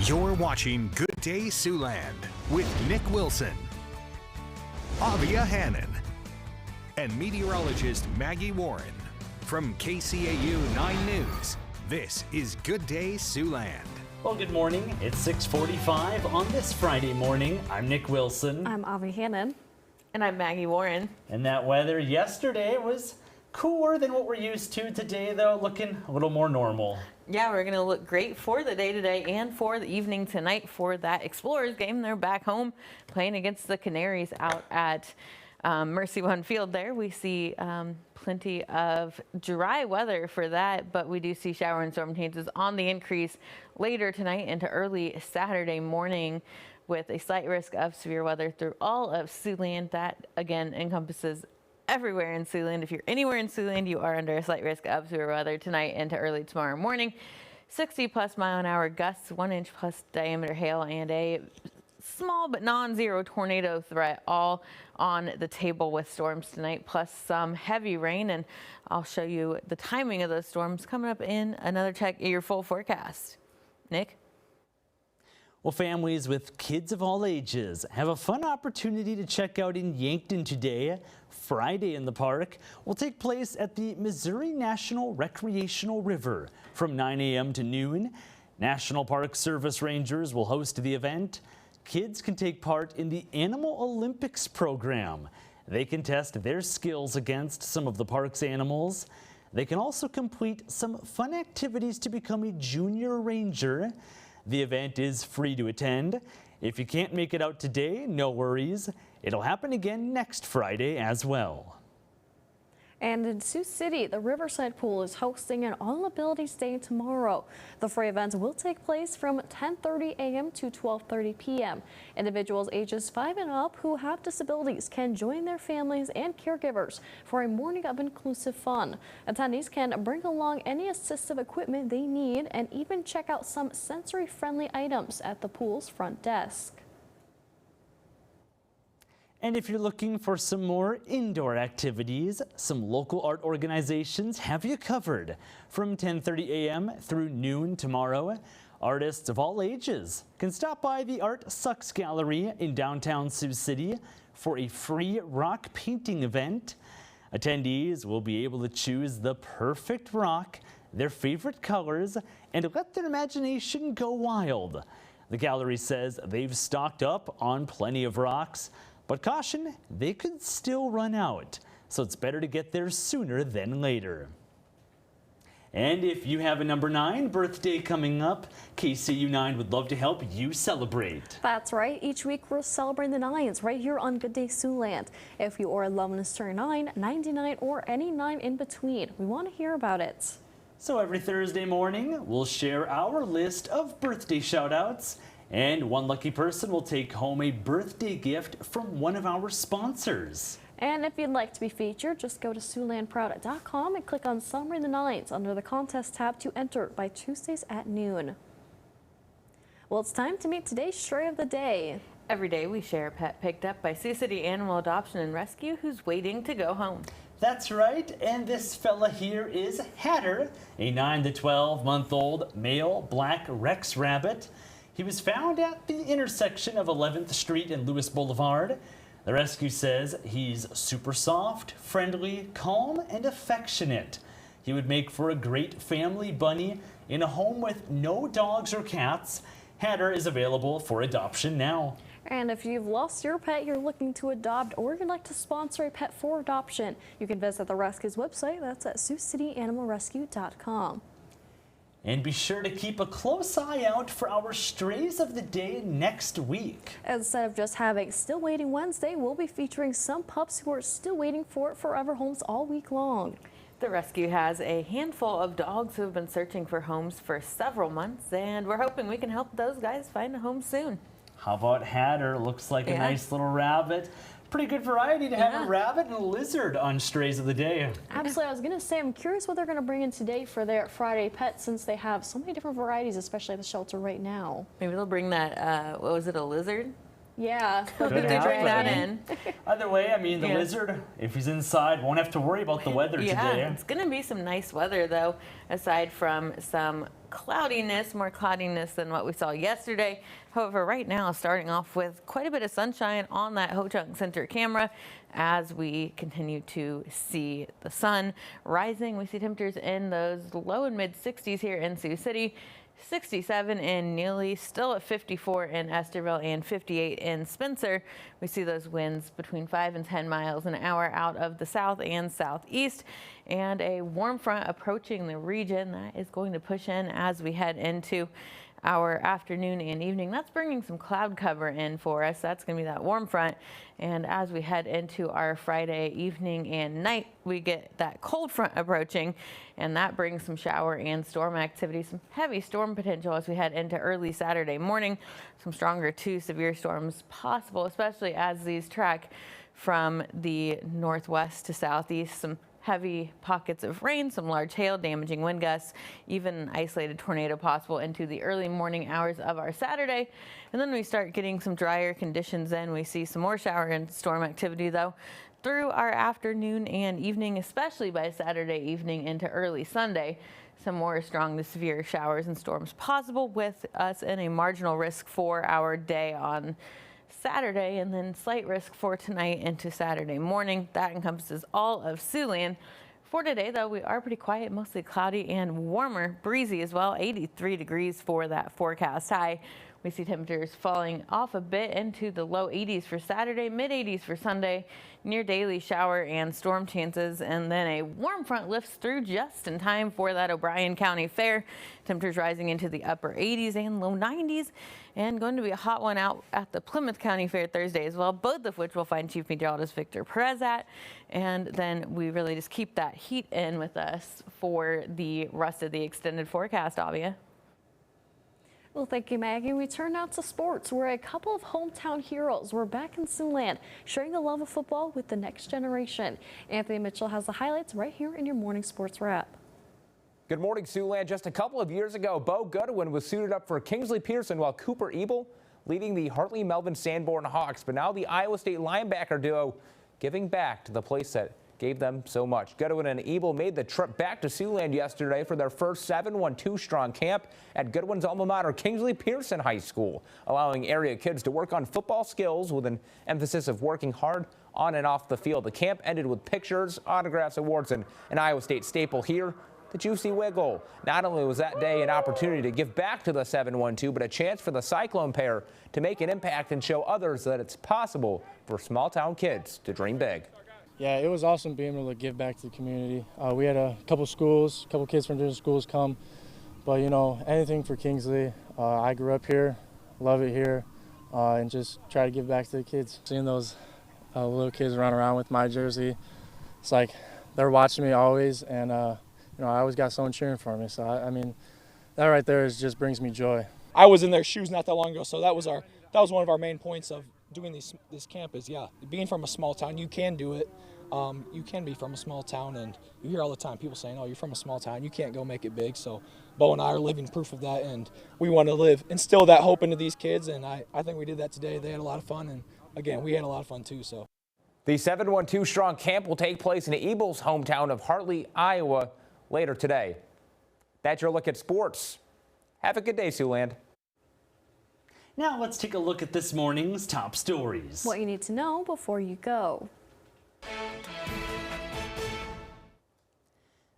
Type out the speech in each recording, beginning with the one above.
You're watching Good Day Siouxland with Nick Wilson, Avia Hannon, and meteorologist Maggie Warren. From KCAU 9 News, this is Good Day Siouxland. Well, good morning. It's 6:45 on this Friday morning. I'm Nick Wilson. I'm Avia Hannon. And I'm Maggie Warren. And that weather yesterday was cooler than what we're used to today, though, looking a little more normal. Yeah, we're going to look great for the day today and for the evening tonight for that Explorers game. They're back home playing against the Canaries out at Mercy One Field there. We see plenty of dry weather for that, but we do see shower and storm chances on the increase later tonight into early Saturday morning, with a slight risk of severe weather through all of Siouxland. That, again, encompasses everywhere in Siouxland. If you're anywhere in Siouxland, you are under a slight risk of severe weather tonight into early tomorrow morning. 60+ mile-an-hour gusts, 1-inch+ diameter hail, and a small but non-zero tornado threat all on the table with storms tonight, plus some heavy rain. And I'll show you the timing of those storms coming up in another check at your full forecast. Nick? Well, families with kids of all ages have a fun opportunity to check out in Yankton today. Friday in the Park will take place at the Missouri National Recreational River from 9 a.m. to noon. National Park Service Rangers will host the event. Kids can take part in the Animal Olympics program. They can test their skills against some of the park's animals. They can also complete some fun activities to become a junior ranger. The event is free to attend. If you can't make it out today, no worries. It'll happen again next Friday as well. And in Sioux City, the Riverside Pool is hosting an All Abilities Day tomorrow. The free event will take place from 10:30 a.m. to 12:30 p.m. Individuals ages 5 and up who have disabilities can join their families and caregivers for a morning of inclusive fun. Attendees can bring along any assistive equipment they need and even check out some sensory-friendly items at the pool's front desk. And if you're looking for some more indoor activities, some local art organizations have you covered. From 10:30 a.m. through noon tomorrow, artists of all ages can stop by the Art Sucks Gallery in downtown Sioux City for a free rock painting event. Attendees will be able to choose the perfect rock, their favorite colors, and let their imagination go wild. The gallery says they've stocked up on plenty of rocks, but caution, they could still run out, so it's better to get there sooner than later. And if you have a number 9 birthday coming up, KCAU 9 would love to help you celebrate. That's right. Each week we're celebrating the 9s right here on Good Day Siouxland. If you are 11 to turn 9, 99, or any 9 in between, we want to hear about it. So every Thursday morning, we'll share our list of birthday shout-outs. And one lucky person will take home a birthday gift from one of our sponsors. And if you'd like to be featured, just go to SiouxlandProud.com and click on Celebrating the 9s under the contest tab to enter by Tuesdays at noon. Well, it's time to meet today's stray of the day. Every day we share a pet picked up by Sioux City Animal Adoption and Rescue who's waiting to go home. That's right, and this fella here is Hatter, a 9 to 12-month-old male black Rex rabbit. He was found at the intersection of 11th Street and Lewis Boulevard. The rescue says he's super soft, friendly, calm, and affectionate. He would make for a great family bunny in a home with no dogs or cats. Hatter is available for adoption now. And if you've lost your pet you're looking to adopt, or you'd like to sponsor a pet for adoption, you can visit the rescue's website. That's at SiouxCityAnimalRescue.com. And be sure to keep a close eye out for our Strays of the Day next week. Instead of just having Still Waiting Wednesday, we'll be featuring some pups who are still waiting for forever homes all week long. The rescue has a handful of dogs who have been searching for homes for several months, and we're hoping we can help those guys find a home soon. How about Hatter? Looks like a nice little rabbit. Pretty good variety to have a rabbit and a lizard on Strays of the Day. Absolutely. I was going to say, I'm curious what they're going to bring in today for their Friday pet, since they have so many different varieties, especially at the shelter right now. Maybe they'll bring that, what was it, a lizard? Yeah. Could They bring that happen. in. Either way, I mean, the Yeah. lizard, if he's inside, won't have to worry about the weather Yeah, today. it's going to be some nice weather, though, aside from some cloudiness, more cloudiness than what we saw yesterday. However, right now, starting off with quite a bit of sunshine on that Ho-Chunk Center camera as we continue to see the sun rising. We see temperatures in those low and mid 60s here in Sioux City. 67 in Neely, still at 54 in Esterville and 58 in Spencer. We see those winds between 5 and 10 miles an hour out of the south and southeast, and a warm front approaching the region that is going to push in as we head into our afternoon and evening. That's bringing some cloud cover in for us. That's going to be that warm front. And as we head into our Friday evening and night, we get that cold front approaching, and that brings some shower and storm activity, some heavy storm potential as we head into early Saturday morning. Some stronger to severe storms possible, especially as these track from the northwest to southeast. Some heavy pockets of rain, some large hail, damaging wind gusts, even an isolated tornado possible into the early morning hours of our Saturday. And then we start getting some drier conditions in. We see some more shower and storm activity, though, through our afternoon and evening, especially by Saturday evening into early Sunday. Some more strong to severe showers and storms possible, with us in a marginal risk for our day on Saturday, and then slight risk for tonight into Saturday morning. That encompasses all of Siouxland. For today, though, we are pretty quiet, mostly cloudy and warmer, breezy as well. 83 degrees for that forecast high. We see temperatures falling off a bit into the low 80s for Saturday, mid 80s for Sunday, near daily shower and storm chances, and then a warm front lifts through just in time for that O'Brien County Fair. Temperatures rising into the upper 80s and low 90s, and going to be a hot one out at the Plymouth County Fair Thursday as well, both of which we'll find Chief Meteorologist Victor Perez at. And then we really just keep that heat in with us for the rest of the extended forecast, Avia. Well, thank you, Maggie. We turn now to sports, where a couple of hometown heroes were back in Siouxland, sharing the love of football with the next generation. Anthony Mitchell has the highlights right here in your morning sports wrap. Good morning, Siouxland. Just a couple of years ago, Bo Goodwin was suited up for Kingsley Pearson, while Cooper Ebel leading the Hartley Melvin Sanborn Hawks. But now the Iowa State linebacker duo giving back to the place that gave them so much. Goodwin and Ebel made the trip back to Siouxland yesterday for their first 7-1-2 strong camp at Goodwin's alma mater, Kingsley Pearson High School, allowing area kids to work on football skills with an emphasis of working hard on and off the field. The camp ended with pictures, autographs, awards, and an Iowa State staple here, the Juicy Wiggle. Not only was that day an opportunity to give back to the 7-1-2, but a chance for the Cyclone pair to make an impact and show others that it's possible for small-town kids to dream big. Yeah, it was awesome being able to give back to the community. We had a couple kids from different schools come, but you know, anything for Kingsley. I grew up here, love it here, and just try to give back to the kids. Seeing those little kids run around with my jersey, it's like they're watching me always, and you know, I always got someone cheering for me. So I mean, that right there just brings me joy. I was in their shoes not that long ago, so that was one of our main points of doing this camp is, yeah, being from a small town, you can do it. You can be from a small town, and you hear all the time people saying, oh, you're from a small town, you can't go make it big. So Bo and I are living proof of that, and we want to instill that hope into these kids, and I think we did that today. They had a lot of fun, and again, we had a lot of fun too. So The 7-1-2 strong camp will take place in Ebel's hometown of Hartley, Iowa later today. That's your look at sports. Have a good day, Siouxland. Now let's take a look at this morning's top stories. What you need to know before you go.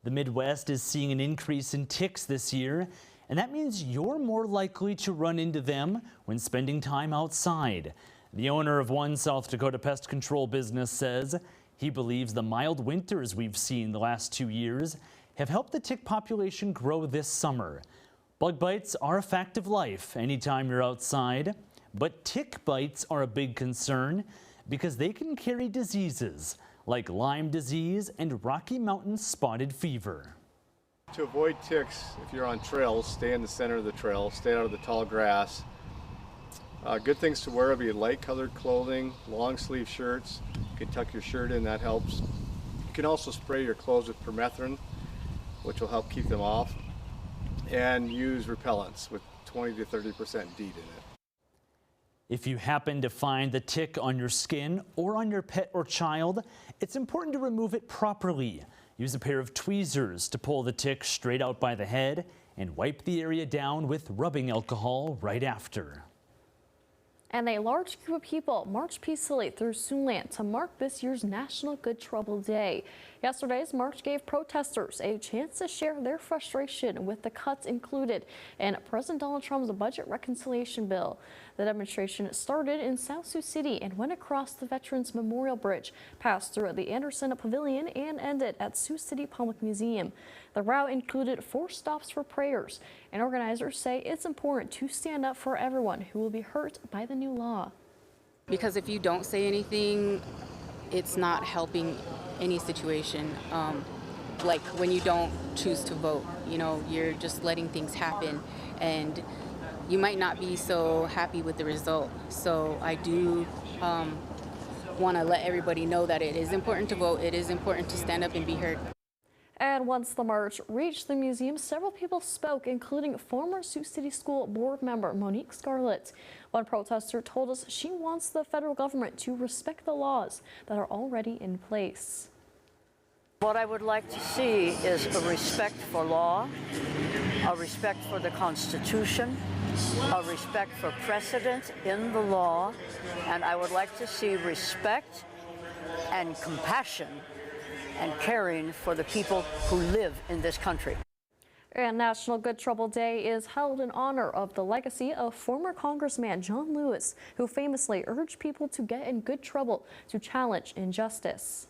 The Midwest is seeing an increase in ticks this year, and that means you're more likely to run into them when spending time outside. The owner of one South Dakota pest control business says he believes the mild winters we've seen the last 2 years have helped the tick population grow this summer. Bug bites are a fact of life anytime you're outside, but tick bites are a big concern because they can carry diseases like Lyme disease and Rocky Mountain spotted fever. To avoid ticks, if you're on trails, stay in the center of the trail, stay out of the tall grass. Good things to wear would be light colored clothing, long sleeve shirts. You can tuck your shirt in, that helps. You can also spray your clothes with permethrin, which will help keep them off. And use repellents with 20 to 30% DEET in it. If you happen to find the tick on your skin or on your pet or child, it's important to remove it properly. Use a pair of tweezers to pull the tick straight out by the head and wipe the area down with rubbing alcohol right after. And a large group of people marched peacefully through Siouxland to mark this year's National Good Trouble Day. Yesterday's march gave protesters a chance to share their frustration with the cuts included in President Donald Trump's budget reconciliation bill. The demonstration started in South Sioux City and went across the Veterans Memorial Bridge, passed through the Anderson Pavilion, and ended at Sioux City Public Museum. The route included 4 stops for prayers, and organizers say it's important to stand up for everyone who will be hurt by the new law. Because if you don't say anything, it's not helping any situation. Like when you don't choose to vote, you know, you're just letting things happen, and you might not be so happy with the result. So I do want to let everybody know that it is important to vote. It is important to stand up and be heard. And once the march reached the museum, several people spoke, including former Sioux City School Board member Monique Scarlett. One protester told us she wants the federal government to respect the laws that are already in place. What I would like to see is a respect for law, a respect for the Constitution, a respect for precedent in the law, and I would like to see respect and compassion and caring for the people who live in this country. And National Good Trouble Day is held in honor of the legacy of former Congressman John Lewis, who famously urged people to get in good trouble to challenge injustice.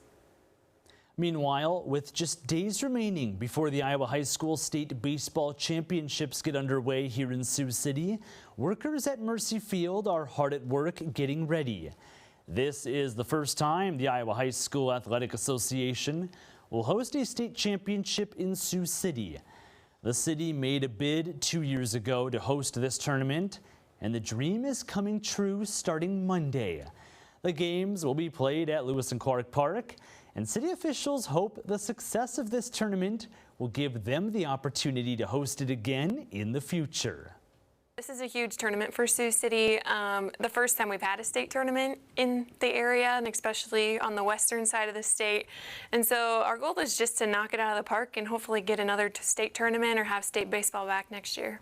Meanwhile, with just days remaining before the Iowa High School State Baseball Championships get underway here in Sioux City, workers at Mercy Field are hard at work getting ready. This is the first time the Iowa High School Athletic Association will host a state championship in Sioux City. The city made a bid 2 years ago to host this tournament, and the dream is coming true starting Monday. The games will be played at Lewis and Clark Park, and city officials hope the success of this tournament will give them the opportunity to host it again in the future. This is a huge tournament for Sioux City. The first time we've had a state tournament in the area, and especially on the western side of the state. And so our goal is just to knock it out of the park and hopefully get another state tournament or have state baseball back next year.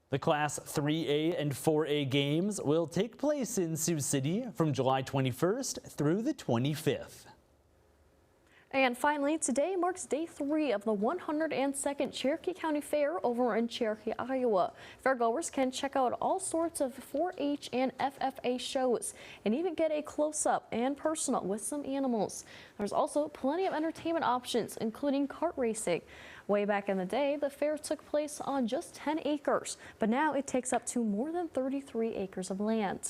The Class 3A and 4A games will take place in Sioux City from July 21st through the 25th. And finally, today marks day 3 of the 102nd Cherokee County Fair over in Cherokee, Iowa. Fairgoers can check out all sorts of 4-H and FFA shows and even get a close-up and personal with some animals. There's also plenty of entertainment options, including kart racing. Way back in the day, the fair took place on just 10 acres, but now it takes up to more than 33 acres of land.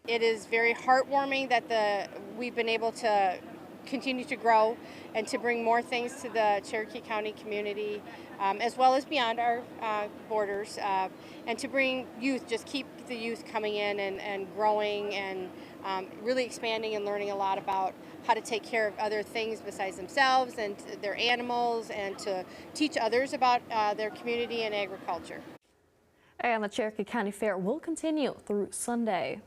It is very heartwarming that we've been able to continue to grow and to bring more things to the Cherokee County community, as well as beyond our borders, and to bring youth, just keep the youth coming in and growing and really expanding and learning a lot about how to take care of other things besides themselves and their animals, and to teach others about their community and agriculture. And the Cherokee County Fair will continue through Sunday.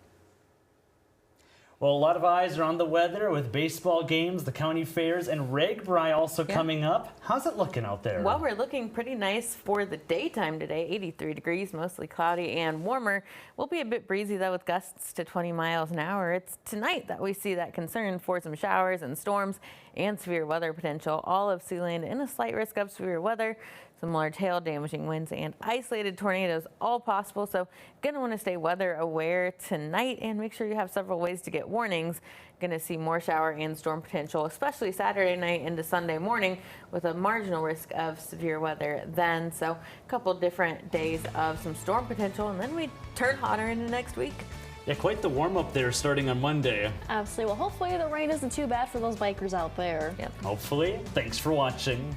Well, a lot of eyes are on the weather with baseball games, the county fairs, and RAGBRAI also coming up. How's it looking out there? Well, we're looking pretty nice for the daytime today. 83 degrees, mostly cloudy and warmer. Will be a bit breezy, though, with gusts to 20 miles an hour. It's tonight that we see that concern for some showers and storms and severe weather potential. All of Siouxland in a slight risk of severe weather. Some large hail, damaging winds, and isolated tornadoes, all possible. So going to want to stay weather aware tonight and make sure you have several ways to get warnings. Going to see more shower and storm potential, especially Saturday night into Sunday morning, with a marginal risk of severe weather then. So a couple different days of some storm potential, and then we turn hotter into next week. Yeah, quite the warm up there starting on Monday. Absolutely. Well, hopefully the rain isn't too bad for those bikers out there. Yep. Hopefully. Thanks for watching.